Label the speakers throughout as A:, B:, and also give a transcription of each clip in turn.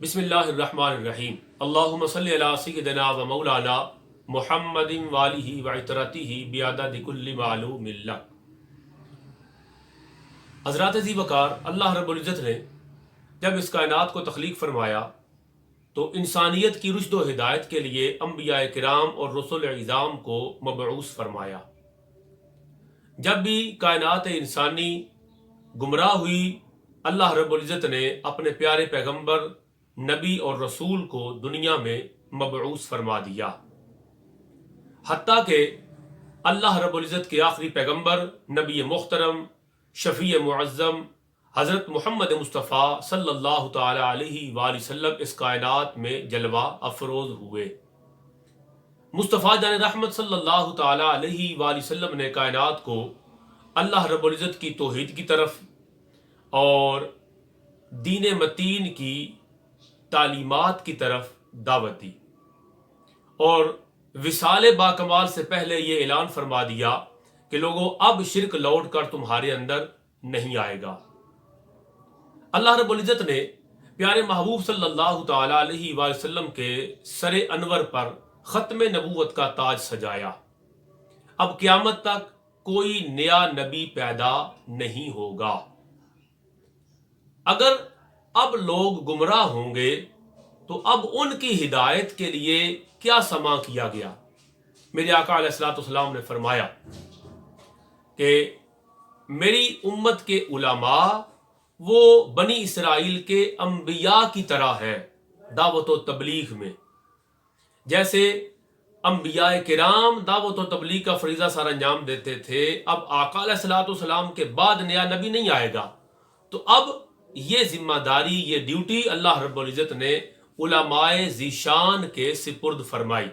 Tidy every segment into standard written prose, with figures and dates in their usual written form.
A: بسم اللہ الرحمن الرحیم اللہم صلی علی سیدنا و مولانا محمد والہ وعطرتہ بعدد کل معلوم اللہ۔ حضرات ذی وقار، اللہ رب العزت نے جب اس کائنات کو تخلیق فرمایا تو انسانیت کی رشد و ہدایت کے لیے انبیاء کرام اور رسول اعظام کو مبعوث فرمایا۔ جب بھی کائنات انسانی گمراہ ہوئی، اللہ رب العزت نے اپنے پیارے پیغمبر، نبی اور رسول کو دنیا میں مبعوث فرما دیا، حتیٰ کہ اللہ رب العزت کے آخری پیغمبر، نبی محترم، شفیع معظم حضرت محمد مصطفیٰ صلی اللہ تعالی علیہ وآلہ وسلم اس کائنات میں جلوہ افروز ہوئے۔ مصطفیٰ جان رحمت صلی اللہ تعالی علیہ وآلہ وسلم نے کائنات کو اللہ رب العزت کی توحید کی طرف اور دین متین کی تعلیمات کی طرف دعوت دی، اور وصال باکمال سے پہلے یہ اعلان فرما دیا کہ لوگوں، اب شرک لوٹ کر تمہارے اندر نہیں آئے گا۔ اللہ رب العزت نے پیارے محبوب صلی اللہ تعالی علیہ وآلہ وسلم کے سر انور پر ختم نبوت کا تاج سجایا۔ اب قیامت تک کوئی نیا نبی پیدا نہیں ہوگا۔ اگر اب لوگ گمراہ ہوں گے تو اب ان کی ہدایت کے لیے کیا سما کیا گیا؟ میرے آقا علیہ الصلوۃ والسلام نے فرمایا کہ میری امت کے علماء وہ بنی اسرائیل کے انبیاء کی طرح ہیں دعوت و تبلیغ میں۔ جیسے انبیاء کرام دعوت و تبلیغ کا فریضہ سر انجام دیتے تھے، اب آقا علیہ الصلوۃ والسلام کے بعد نیا نبی نہیں آئے گا، تو اب یہ ذمہ داری، یہ ڈیوٹی اللہ رب العزت نے علماء ذیشان کے سپرد فرمائی،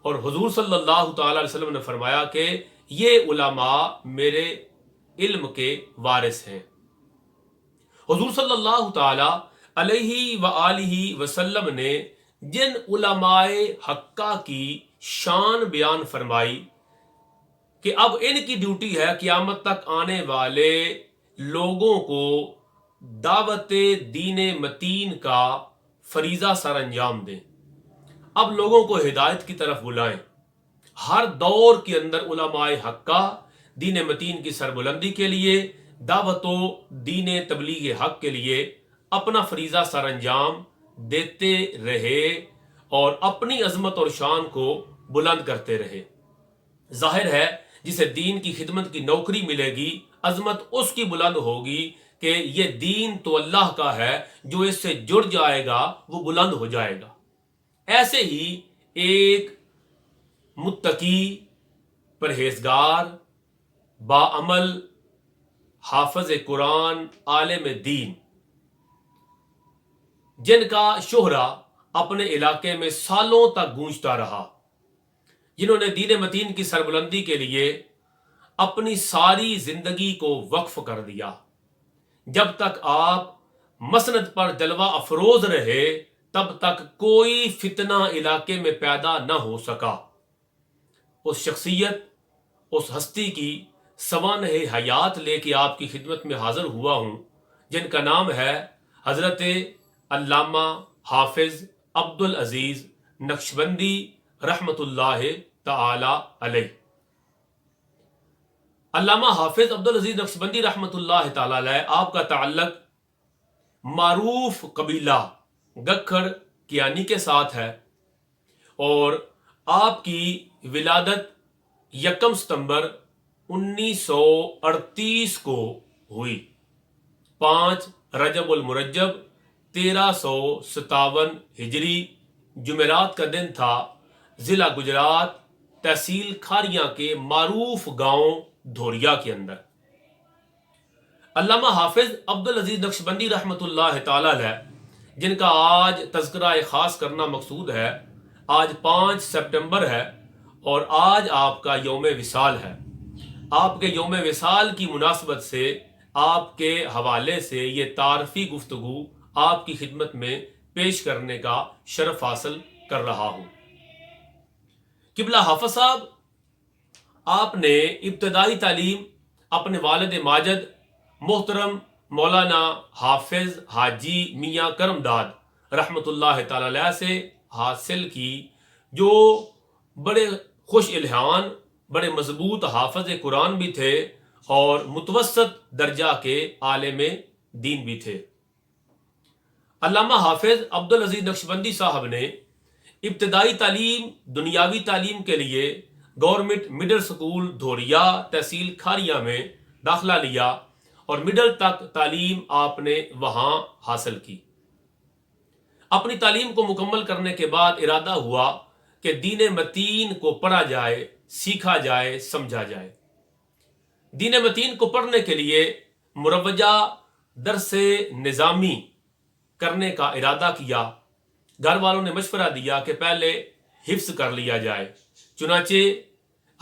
A: اور حضور صلی اللہ تعالی علیہ وسلم نے فرمایا کہ یہ علماء میرے علم کے وارث ہیں۔ حضور صلی اللہ تعالی علیہ وآلہ وسلم نے جن علماء حقہ کی شان بیان فرمائی کہ اب ان کی ڈیوٹی ہے قیامت تک آنے والے لوگوں کو دعوت دین متین کا فریضہ سر انجام دیں، اب لوگوں کو ہدایت کی طرف بلائیں۔ ہر دور کے اندر علماء حقہ دین متین کی سربلندی کے لیے، دعوت و دین تبلیغ حق کے لیے اپنا فریضہ سر انجام دیتے رہے اور اپنی عظمت اور شان کو بلند کرتے رہے۔ ظاہر ہے جسے دین کی خدمت کی نوکری ملے گی، عظمت اس کی بلند ہوگی کہ یہ دین تو اللہ کا ہے، جو اس سے جڑ جائے گا وہ بلند ہو جائے گا۔ ایسے ہی ایک متقی، پرہیزگار، باعمل، حافظ قرآن، عالم دین، جن کا شہرہ اپنے علاقے میں سالوں تک گونجتا رہا، جنہوں نے دین متین کی سربلندی کے لیے اپنی ساری زندگی کو وقف کر دیا، جب تک آپ مسند پر جلوہ افروز رہے تب تک کوئی فتنہ علاقے میں پیدا نہ ہو سکا۔ اس شخصیت، اس ہستی کی سوانح حیات لے کے آپ کی خدمت میں حاضر ہوا ہوں، جن کا نام ہے حضرت علامہ حافظ عبدالعزیز نقشبندی رحمت اللہ تعالی علیہ۔ علامہ حافظ عبدالعزیز نقشبندی رحمت اللہ تعالی علیہ، آپ کا تعلق معروف قبیلہ گکھڑ کیانی کے ساتھ ہے، اور آپ کی ولادت 1 ستمبر 1938 کو ہوئی، 5 رجب المرجب 1357 ہجری، جمعرات کا دن تھا، ضلع گجرات، تحصیل کھاریاں کے معروف گاؤں دھوریا کے اندر۔ علامہ حافظ عبدالعزیز نقشبندی رحمت اللہ تعالی علیہ، جن کا آج تذکرہ خاص کرنا مقصود ہے، آج 5 سپٹمبر ہے اور آج آپ کا یوم وصال ہے۔ آپ کے یوم وصال کی مناسبت سے آپ کے حوالے سے یہ تعارفی گفتگو آپ کی خدمت میں پیش کرنے کا شرف حاصل کر رہا ہوں۔ قبلہ حافظ صاحب، آپ نے ابتدائی تعلیم اپنے والد ماجد محترم مولانا حافظ حاجی میاں کرم داد رحمۃ اللہ تعالی علیہ سے حاصل کی، جو بڑے خوش الحان، بڑے مضبوط حافظ قرآن بھی تھے اور متوسط درجہ کے عالم دین بھی تھے۔ علامہ حافظ عبدالعزیز نقشبندی صاحب نے ابتدائی تعلیم، دنیاوی تعلیم کے لیے گورنمنٹ مڈل سکول دھوریا تحصیل کھاریا میں داخلہ لیا اور مڈل تک تعلیم آپ نے وہاں حاصل کی۔ اپنی تعلیم کو مکمل کرنے کے بعد ارادہ ہوا کہ دین متین کو پڑھا جائے، سیکھا جائے، سمجھا جائے۔ دین متین کو پڑھنے کے لیے مروجہ درس نظامی کرنے کا ارادہ کیا۔ گھر والوں نے مشورہ دیا کہ پہلے حفظ کر لیا جائے۔ چنانچہ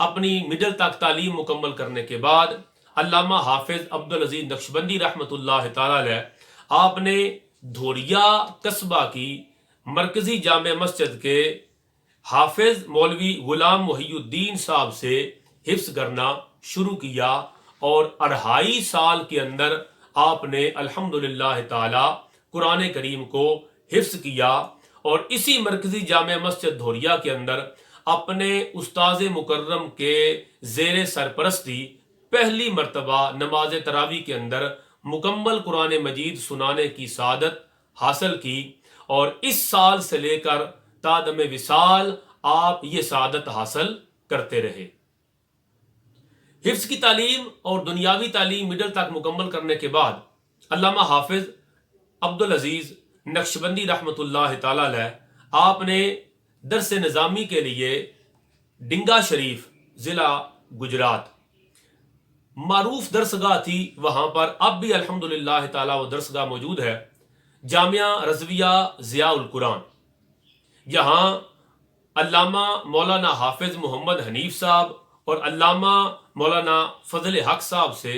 A: اپنی مڈل تک تعلیم مکمل کرنے کے بعد علامہ حافظ عبدالعزیز نقشبندی رحمۃ اللہ تعالی علیہ آپ نے دھوریا قصبہ کی مرکزی جامع مسجد کے حافظ مولوی غلام محی الدین صاحب سے حفظ کرنا شروع کیا اور 2.5 سال کے اندر آپ نے الحمدللہ تعالی قرآن کریم کو حفظ کیا اور اسی مرکزی جامع مسجد دھوریا کے اندر اپنے استاذ مکرم کے زیر سرپرستی پہلی مرتبہ نماز تراویح کے اندر مکمل قرآن مجید سنانے کی سعادت حاصل کی، اور اس سال سے لے کر تا دم وصال آپ یہ سعادت حاصل کرتے رہے۔ حفظ کی تعلیم اور دنیاوی تعلیم مڈل تک مکمل کرنے کے بعد علامہ حافظ عبدالعزیز نقشبندی رحمۃ اللہ تعالی علیہ آپ نے درس نظامی کے لیے ڈنگا شریف ضلع گجرات معروف درسگاہ تھی، وہاں پر اب بھی الحمدللہ تعالی وہ درسگاہ موجود ہے، جامعہ رضویہ ضیاء القرآن۔ یہاں علامہ مولانا حافظ محمد حنیف صاحب اور علامہ مولانا فضل حق صاحب سے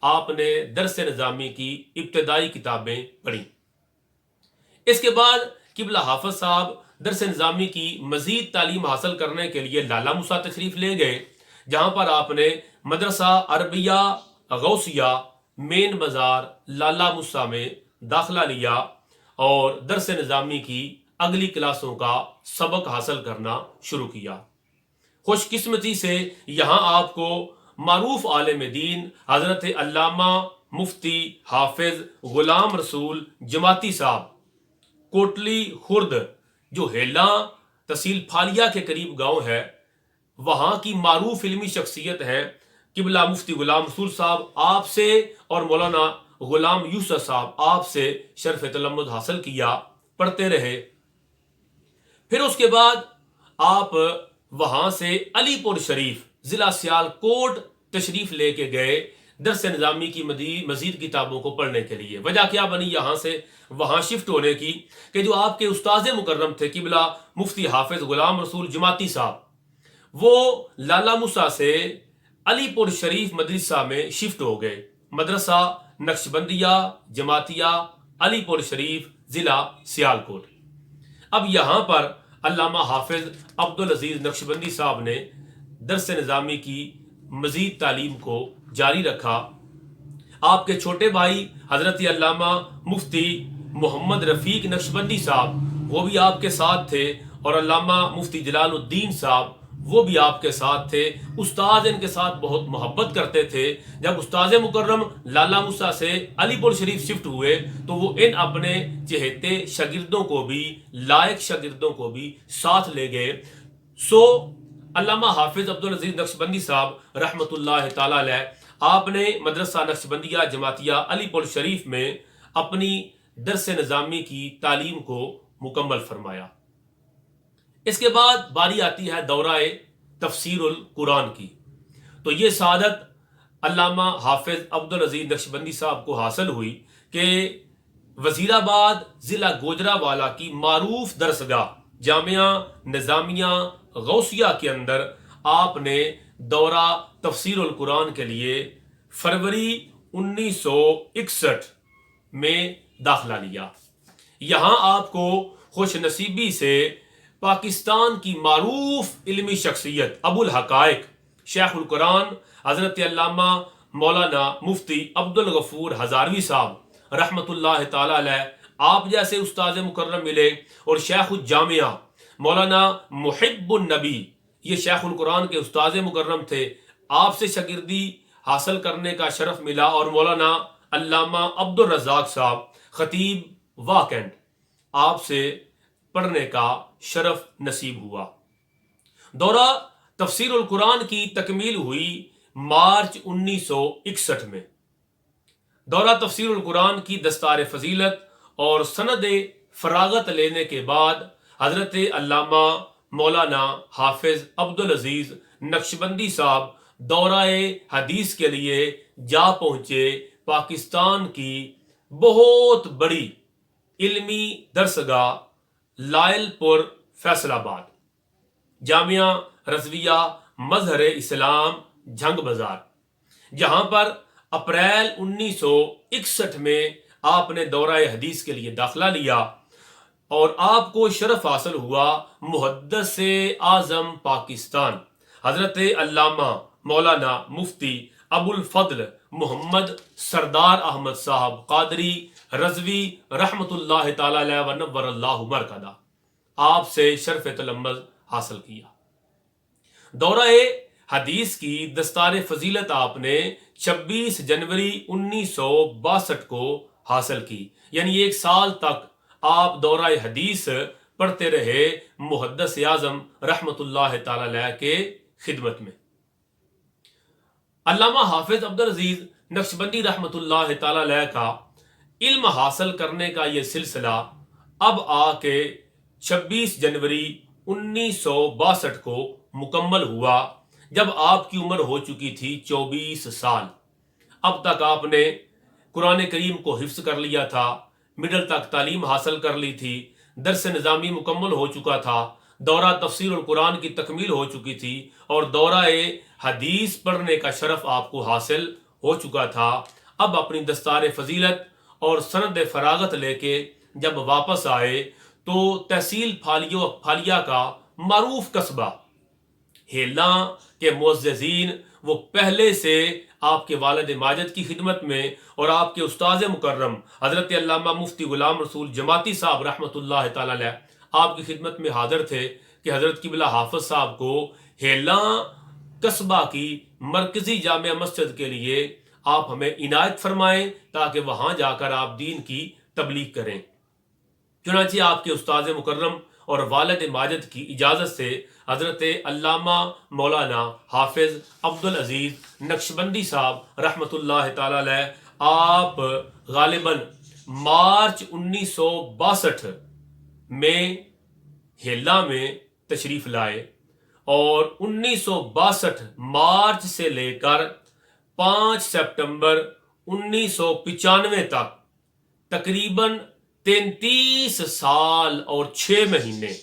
A: آپ نے درس نظامی کی ابتدائی کتابیں پڑھی۔ اس کے بعد قبلہ حافظ صاحب درس نظامی کی مزید تعلیم حاصل کرنے کے لیے لالہ موسیٰ تشریف لے گئے، جہاں پر آپ نے مدرسہ عربیہ غوثیہ مین بازار لالہ موسیٰ میں داخلہ لیا اور درس نظامی کی اگلی کلاسوں کا سبق حاصل کرنا شروع کیا۔ خوش قسمتی سے یہاں آپ کو معروف عالم دین حضرت علامہ مفتی حافظ غلام رسول جماعتی صاحب کوٹلی خرد، جو ہیلاں تحصیل پھالیا کے قریب گاؤں ہے، وہاں کی معروف علمی شخصیت ہے قبلہ مفتی غلام رسول صاحب، آپ سے اور مولانا غلام یوسف صاحب آپ سے شرف تلمذ حاصل کیا، پڑھتے رہے۔ پھر اس کے بعد آپ وہاں سے علی پور شریف ضلع سیالکوٹ تشریف لے کے گئے درس نظامی کی مزید کتابوں کو پڑھنے کے لیے۔ وجہ کیا بنی یہاں سے وہاں شفٹ ہونے کی کہ جو آپ کے استاذ مکرم تھے قبلہ مفتی حافظ غلام رسول جماعتی صاحب، وہ لالہ موسیٰ سے علی پور شریف مدرسہ میں شفٹ ہو گئے، مدرسہ نقشبندیہ جماعتیہ علی پور شریف ضلع سیالکوٹ۔ اب یہاں پر علامہ حافظ عبدالعزیز نقشبندی صاحب نے درس نظامی کی مزید تعلیم کو جاری رکھا۔ آپ کے چھوٹے بھائی حضرت علامہ مفتی محمد رفیق نقشبندی صاحب وہ بھی آپ کے ساتھ تھے، اور علامہ مفتی جلال الدین صاحب وہ بھی آپ کے ساتھ تھے۔ استاد ان کے ساتھ بہت محبت کرتے تھے۔ جب استاذ مکرم لالہ موسیٰ سے علی پور شریف شفٹ ہوئے تو وہ ان اپنے چہیتے شاگردوں کو بھی، لائق شاگردوں کو بھی ساتھ لے گئے۔ علامہ حافظ عبدالعزیز نقشبندی صاحب رحمۃ اللہ تعالی علیہ آپ نے مدرسہ نقشبندیہ جماعتیہ علی پور شریف میں اپنی درس نظامی کی تعلیم کو مکمل فرمایا۔ اس کے بعد باری آتی ہے دورہ تفسیر القرآن کی، تو یہ سعادت علامہ حافظ عبدالعزیز نقشبندی صاحب کو حاصل ہوئی کہ وزیر آباد ضلع گوجرانوالہ کی معروف درسگاہ جامعہ نظامیہ غوثیہ کے اندر آپ نے دورہ تفسیر القرآن کے لیے فروری 1961 میں داخلہ لیا۔ یہاں آپ کو خوش نصیبی سے پاکستان کی معروف علمی شخصیت ابو الحقائق شیخ القرآن حضرت علامہ مولانا مفتی عبدالغفور ہزاروی صاحب رحمۃ اللہ تعالی علیہ، آپ جیسے استاد مکرم ملے، اور شیخ الجامعہ مولانا محب النبی، یہ شیخ القرآن کے استاد مکرم تھے، آپ سے شاگردی حاصل کرنے کا شرف ملا، اور مولانا علامہ عبد الرزاق صاحب خطیب واکنڈ، آپ سے پڑھنے کا شرف نصیب ہوا۔ دورہ تفسیر القرآن کی تکمیل ہوئی مارچ 1961 میں۔ دورہ تفسیر القرآن کی دستار فضیلت اور سند فراغت لینے کے بعد حضرت علامہ مولانا حافظ عبدالعزیز نقشبندی صاحب دورہ حدیث کے لیے جا پہنچے پاکستان کی بہت بڑی علمی درسگاہ لائل پور فیصل آباد، جامعہ رضویہ مظہر اسلام جھنگ بازار، جہاں پر اپریل 1961 میں آپ نے دورہ حدیث کے لیے داخلہ لیا، اور آپ کو شرف حاصل ہوا محدث اعظم پاکستان حضرت علامہ مولانا مفتی ابو الفضل محمد سردار احمد صاحب قادری رضوی رحمت اللہ تعالی علیہ ونور اللہ مرکزہ، آپ سے شرف تلمذ حاصل کیا۔ دورہ حدیث کی دستار فضیلت آپ نے 26 جنوری 1962 کو حاصل کی، یعنی 1 سال تک آپ دورہ حدیث پڑھتے رہے محدث اعظم رحمت اللہ تعالی علیہ کے خدمت میں۔ علامہ حافظ عبدالعزیز نقشبندی رحمت اللہ تعالی علیہ کا علم حاصل کرنے کا یہ سلسلہ اب آ کے 26 جنوری 1962 کو مکمل ہوا، جب آپ کی عمر ہو چکی تھی 24 سال۔ اب تک آپ نے قرآن کریم کو حفظ کر لیا تھا، مڈل تک تعلیم حاصل کر لی تھی، درس نظامی مکمل ہو چکا تھا، دورہ تفسیر القرآن کی تکمیل ہو چکی تھی، اور دورہ حدیث پڑھنے کا شرف آپ کو حاصل ہو چکا تھا۔ اب اپنی دستار فضیلت اور سند فراغت لے کے جب واپس آئے تو تحصیل پھالیہ کا معروف قصبہ ہیلاں کے معززین، وہ پہلے سے آپ کے والد ماجد کی خدمت میں اور آپ کے استاذ مکرم حضرت علامہ مفتی غلام رسول جماعتی صاحب رحمت اللہ تعالی علیہ آپ کی خدمت میں حاضر تھے کہ حضرت قبلہ حافظ صاحب کو ہیلاں قصبہ کی مرکزی جامع مسجد کے لیے آپ ہمیں عنایت فرمائیں تاکہ وہاں جا کر آپ دین کی تبلیغ کریں۔ چنانچہ آپ کے استاذ مکرم اور والد ماجد کی اجازت سے حضرت علامہ مولانا حافظ عبدالعزیز نقشبندی صاحب رحمت اللہ تعالی علیہ آپ غالباً مارچ 1962 میں ہیلا میں تشریف لائے، اور 1962 مارچ سے لے کر 5 سپٹمبر 1995 تک تقریباً 33 سال اور 6 مہینے،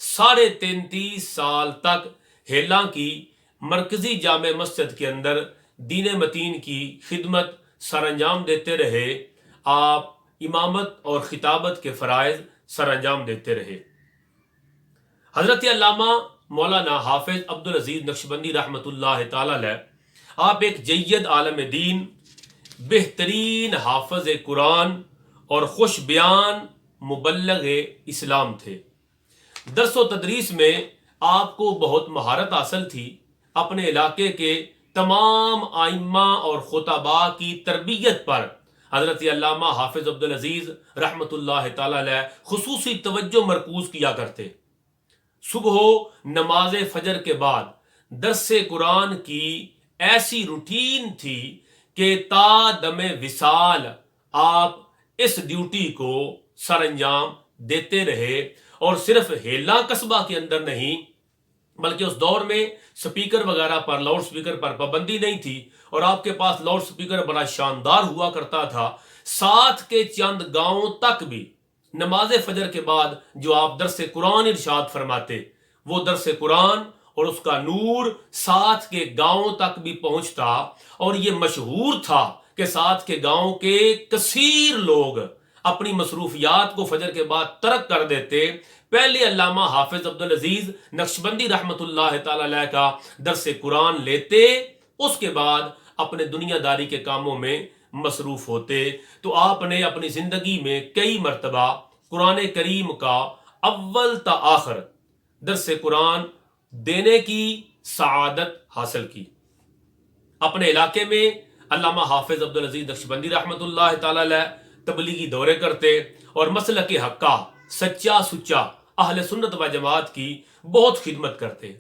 A: 33.5 سال تک ہیلاں کی مرکزی جامع مسجد کے اندر دین متین کی خدمت سر انجام دیتے رہے، آپ امامت اور خطابت کے فرائض سر انجام دیتے رہے۔ حضرت علامہ مولانا حافظ عبدالعزیز نقشبندی رحمت اللہ تعالی علیہ آپ ایک جید عالم دین، بہترین حافظ قرآن اور خوش بیان مبلغ اسلام تھے۔ درس و تدریس میں آپ کو بہت مہارت حاصل تھی، اپنے علاقے کے تمام ائمہ اور خطباء کی تربیت پر حضرت علامہ حافظ عبدالعزیز رحمت اللہ تعالی علیہ خصوصی توجہ مرکوز کیا کرتے۔ صبح نماز فجر کے بعد درس قرآن کی ایسی روٹین تھی کہ تا دم وصال آپ اس ڈیوٹی کو سر انجام دیتے رہے، اور صرف ہیلاں قصبہ کے اندر نہیں بلکہ اس دور میں سپیکر وغیرہ پر، لاؤڈ سپیکر پر پابندی نہیں تھی، اور آپ کے پاس لاؤڈ سپیکر بڑا شاندار ہوا کرتا تھا۔ ساتھ کے چند گاؤں تک بھی نماز فجر کے بعد جو آپ درس قرآن ارشاد فرماتے، وہ درس قرآن اور اس کا نور ساتھ کے گاؤں تک بھی پہنچتا، اور یہ مشہور تھا کہ ساتھ کے گاؤں کے کثیر لوگ اپنی مصروفیات کو فجر کے بعد ترک کر دیتے، پہلے علامہ حافظ عبدالعزیز نقشبندی رحمت اللہ تعالی علیہ کا درس قرآن لیتے، اس کے بعد اپنے دنیا داری کے کاموں میں مصروف ہوتے، تو آپ نے اپنی زندگی میں کئی مرتبہ قرآن کریم کا اول تا آخر درس قرآن دینے کی سعادت حاصل کی۔ اپنے علاقے میں علامہ حافظ عبدالعزیز نقشبندی رحمۃ اللہ تعالی علیہ تبلیغی دورے کرتے اور مسلک حق کا سچا سچا اہل سنت و جماعت کی بہت خدمت کرتے۔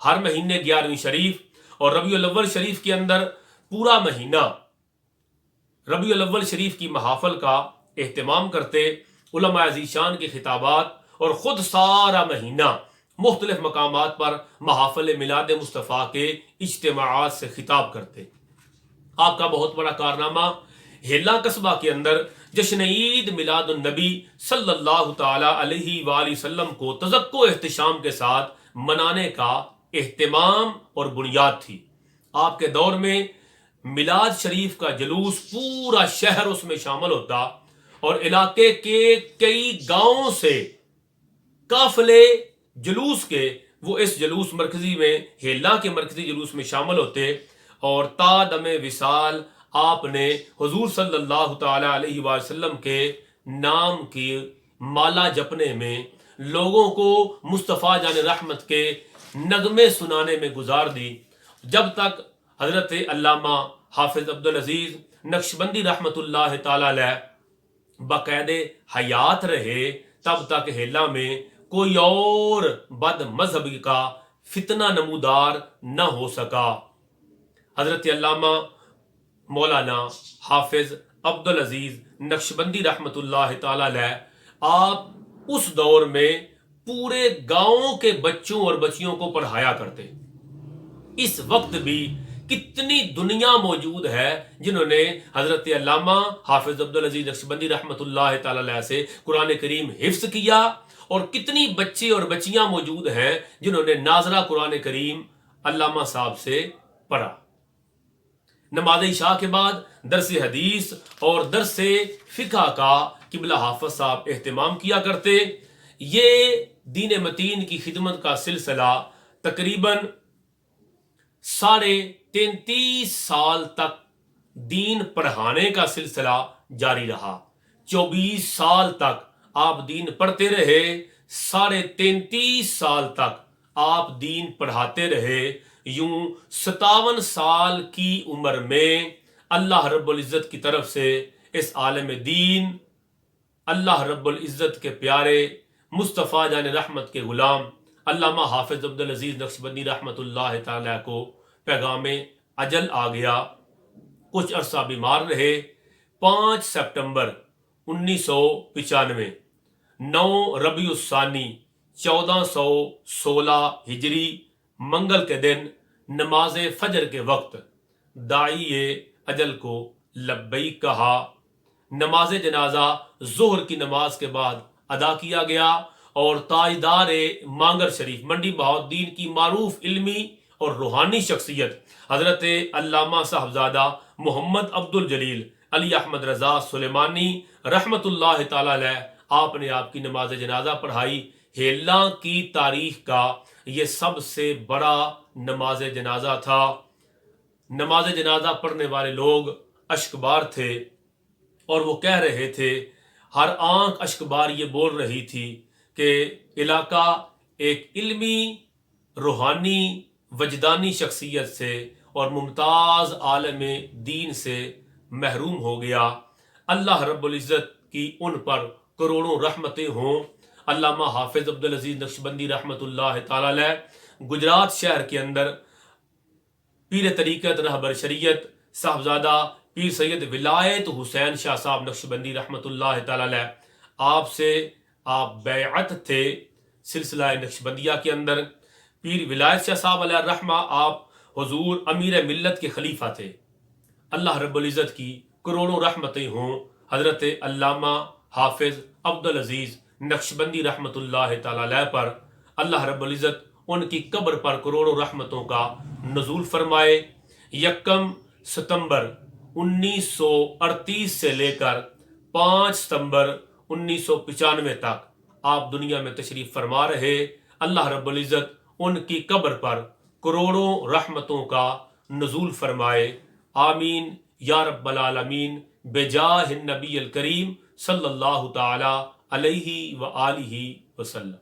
A: ہر مہینے 11ویں شریف اور ربیع الاول شریف کے اندر پورا مہینہ ربیع الاول شریف کی محافل کا اہتمام کرتے، علماء عزیز شان کے خطابات، اور خود سارا مہینہ مختلف مقامات پر محافل میلاد مصطفیٰ کے اجتماعات سے خطاب کرتے۔ آپ کا بہت بڑا کارنامہ ہیلا قصبہ کے اندر جشن عید میلاد النبی صلی اللہ تعالی علیہ وآلہ وسلم کو تزکو احتشام کے ساتھ منانے کا اہتمام اور بنیاد تھی۔ آپ کے دور میں میلاد شریف کا جلوس پورا شہر اس میں شامل ہوتا، اور علاقے کے کئی گاؤں سے قافلے جلوس کے وہ اس جلوس مرکزی میں ہیلا کے مرکزی جلوس میں شامل ہوتے، اور تا دم وصال آپ نے حضور صلی اللہ تعالی علیہ وآلہ وسلم کے نام کی مالا جپنے میں، لوگوں کو مصطفیٰ جان رحمت کے نغمے سنانے میں گزار دی، جب تک حضرت علامہ حافظ عبدالعزیز نقشبندی رحمت اللہ تعالی علیہ باقاعد حیات رہے، تب تک ہیلا میں کوئی اور بد مذہبی کا فتنہ نمودار نہ ہو سکا۔ حضرت علامہ مولانا حافظ عبدالعزیز نقشبندی رحمت اللہ تعالی علیہ آپ اس دور میں پورے گاؤں کے بچوں اور بچیوں کو پڑھایا کرتے۔ اس وقت بھی کتنی دنیا موجود ہے جنہوں نے حضرت علامہ حافظ عبدالعزیز نقشبندی رحمت اللہ تعالی علیہ سے قرآن کریم حفظ کیا، اور کتنی بچے اور بچیاں موجود ہیں جنہوں نے ناظرہ قرآن کریم علامہ صاحب سے پڑھا۔ نماز عشاء کے بعد درس حدیث اور درس فقہ کا قبلہ حافظ صاحب اہتمام کیا کرتے۔ یہ دین متین کی خدمت کا سلسلہ تقریباً 33.5 سال تک دین پڑھانے کا سلسلہ جاری رہا۔ 24 سال تک آپ دین پڑھتے رہے، 33.5 سال تک آپ دین پڑھاتے رہے۔ یوں 57 سال کی عمر میں اللہ رب العزت کی طرف سے اس عالم دین، اللہ رب العزت کے پیارے مصطفیٰ جان رحمت کے غلام علامہ حافظ عبدالعزیز نقشبندی رحمت اللہ تعالی کو پیغام اجل آ گیا۔ کچھ عرصہ بیمار رہے۔ 5 سپٹمبر 1995، 9 ربیع الثانی 1416 ہجری منگل کے دن نماز فجر کے وقت داعی اجل کو لبیک کہا۔ نماز جنازہ ظہر کی نماز کے بعد ادا کیا گیا، اور تاجدار مانگر شریف منڈی بہاؤالدین کی معروف علمی اور روحانی شخصیت حضرت علامہ صاحبزادہ محمد عبدالجلیل علی احمد رضا سلیمانی رحمت اللہ تعالی علیہ آپ نے آپ کی نماز جنازہ پڑھائی۔ ہیلا کی تاریخ کا یہ سب سے بڑا نماز جنازہ تھا۔ نماز جنازہ پڑھنے والے لوگ اشکبار تھے، اور وہ کہہ رہے تھے، ہر آنکھ اشکبار یہ بول رہی تھی کہ علاقہ ایک علمی روحانی وجدانی شخصیت سے اور ممتاز عالم دین سے محروم ہو گیا۔ اللہ رب العزت کی ان پر کروڑوں رحمتیں ہوں۔ علامہ حافظ عبدالعزیز نقشبندی رحمت اللہ تعالی علیہ گجرات شہر کے اندر پیر طریقت رہبر شریعت صاحبزادہ پیر سید ولایت حسین شاہ صاحب نقشبندی رحمت اللہ تعالی علیہ آپ سے آپ بیعت تھے سلسلہ نقشبندیہ کے اندر۔ پیر ولایت شاہ صاحب علیہ الرحمہ آپ حضور امیر ملت کے خلیفہ تھے۔ اللہ رب العزت کی کروڑوں رحمتیں ہوں حضرت علامہ حافظ عبدالعزیز نقشبندی رحمت اللہ تعالی علیہ پر۔ اللہ رب العزت ان کی قبر پر کروڑوں رحمتوں کا نزول فرمائے۔ 1 ستمبر 1938 سے لے کر 5 ستمبر 1995 تک آپ دنیا میں تشریف فرما رہے۔ اللہ رب العزت ان کی قبر پر کروڑوں رحمتوں کا نزول فرمائے۔ آمین یا رب العالمین بجاہ النبی الکریم صلی اللہ تعالی علیہ وآلہ وسلم.